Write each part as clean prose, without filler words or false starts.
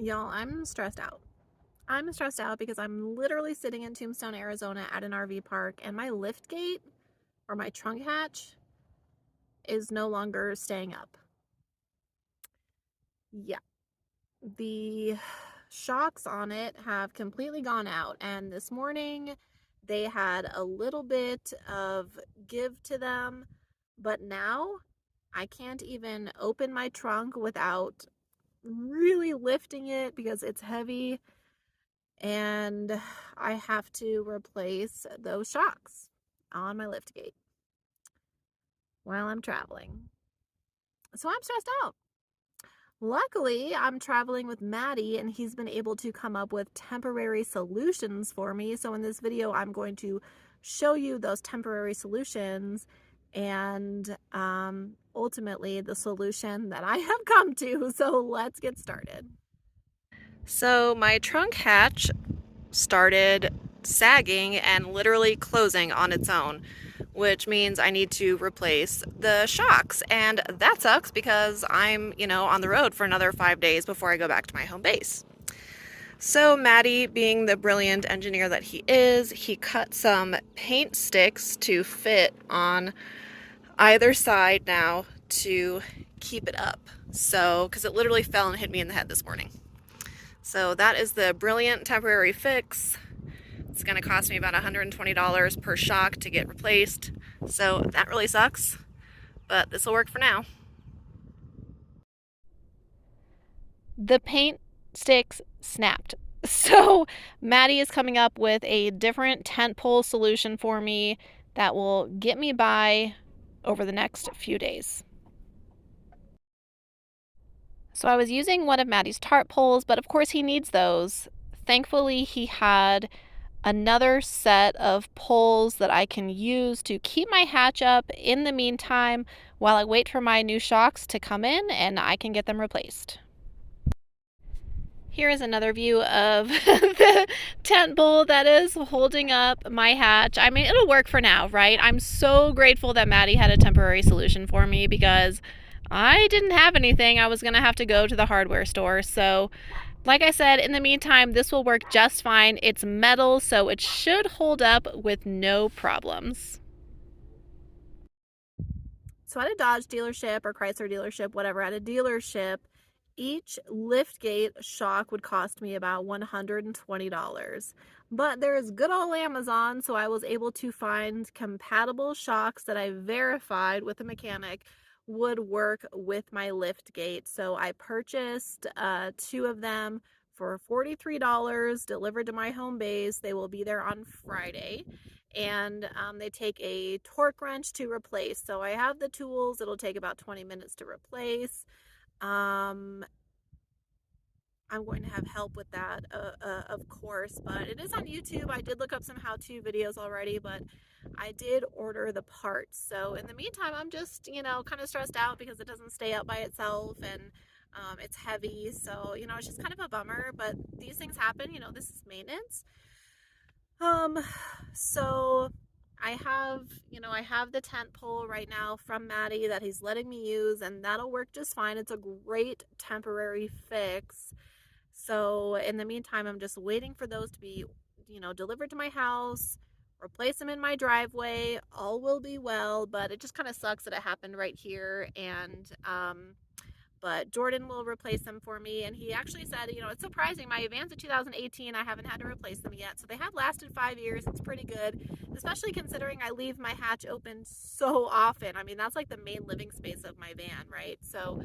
Y'all, I'm stressed out. I'm stressed out because I'm literally sitting in Tombstone, Arizona at an RV park, and my lift gate or my trunk hatch is no longer staying up. Yeah, the shocks on it have completely gone out, and this morning they had a little bit of give to them, but now I can't even open my trunk without really lifting it because it's heavy, and I have to replace those shocks on my liftgate while I'm traveling. So I'm stressed out. Luckily, I'm traveling with Maddie, and he's been able to come up with temporary solutions for me. So in this video, I'm going to show you those temporary solutions and ultimately the solution that I have come to. So let's get started. So my trunk hatch started sagging and literally closing on its own, which means I need to replace the shocks. And that sucks because I'm, on the road for another 5 days before I go back to my home base. So Maddie, being the brilliant engineer that he is, he cut some paint sticks to fit on either side now to keep it up. So, because it literally fell and hit me in the head this morning. So that is the brilliant temporary fix. It's going to cost me about $120 per shock to get replaced. So that really sucks, but this will work for now. The paint sticks snapped. So Maddie is coming up with a different tent pole solution for me that will get me by over the next few days. So I was using one of Maddie's tarp poles, but of course he needs those. Thankfully, he had another set of poles that I can use to keep my hatch up in the meantime while I wait for my new shocks to come in and I can get them replaced. Here is another view of the tent pole that is holding up my hatch. I mean, it'll work for now, right? I'm so grateful that Maddie had a temporary solution for me because I didn't have anything. I was going to have to go to the hardware store. So, like I said, in the meantime, this will work just fine. It's metal, so it should hold up with no problems. So at a Dodge dealership or Chrysler dealership, whatever, at a dealership, each liftgate shock would cost me about $120. But there's good old Amazon, so I was able to find compatible shocks that I verified with a mechanic would work with my liftgate. So I purchased 2 of them for $43 delivered to my home base. They will be there on Friday. And they take a torque wrench to replace. So I have the tools. It'll take about 20 minutes to replace. I'm going to have help with that, of course, but it is on YouTube. I did look up some how-to videos already, but I did order the parts. So in the meantime, I'm just, kind of stressed out because it doesn't stay up by itself, and it's heavy. So, it's just kind of a bummer, but these things happen. This is maintenance. So I have the tent pole right now from Maddie that he's letting me use, and that'll work just fine. It's a great temporary fix. So in the meantime, I'm just waiting for those to be, delivered to my house, replace them in my driveway. All will be well, but it just kind of sucks that it happened right here. And, but Jordan will replace them for me. And he actually said, it's surprising. My van's a 2018. I haven't had to replace them yet. So they have lasted 5 years. It's pretty good, especially considering I leave my hatch open so often. I mean, that's like the main living space of my van, right? So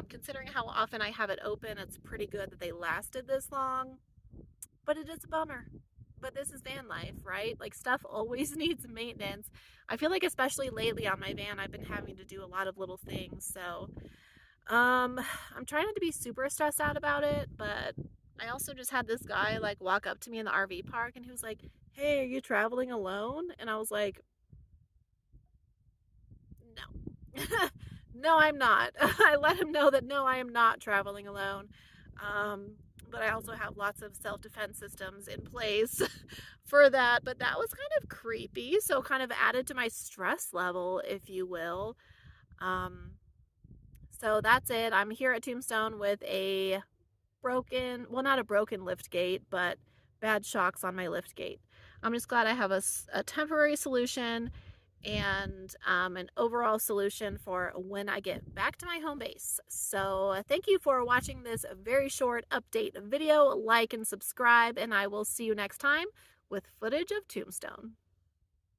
considering how often I have it open, it's pretty good that they lasted this long. But it is a bummer. But this is van life, right? Like, stuff always needs maintenance. I feel like especially lately on my van, I've been having to do a lot of little things. So I'm trying not to be super stressed out about it, but I also just had this guy like walk up to me in the RV park, and he was like, "Hey, are you traveling alone?" And I was like, "No." No, I'm not. I let him know that no, I am not traveling alone. But I also have lots of self-defense systems in place for that. But that was kind of creepy, so kind of added to my stress level, if you will. So that's it. I'm here at Tombstone with a broken, well, not a broken liftgate, but bad shocks on my liftgate. I'm just glad I have a temporary solution and an overall solution for when I get back to my home base. So thank you for watching this very short update video. Like and subscribe, and I will see you next time with footage of Tombstone.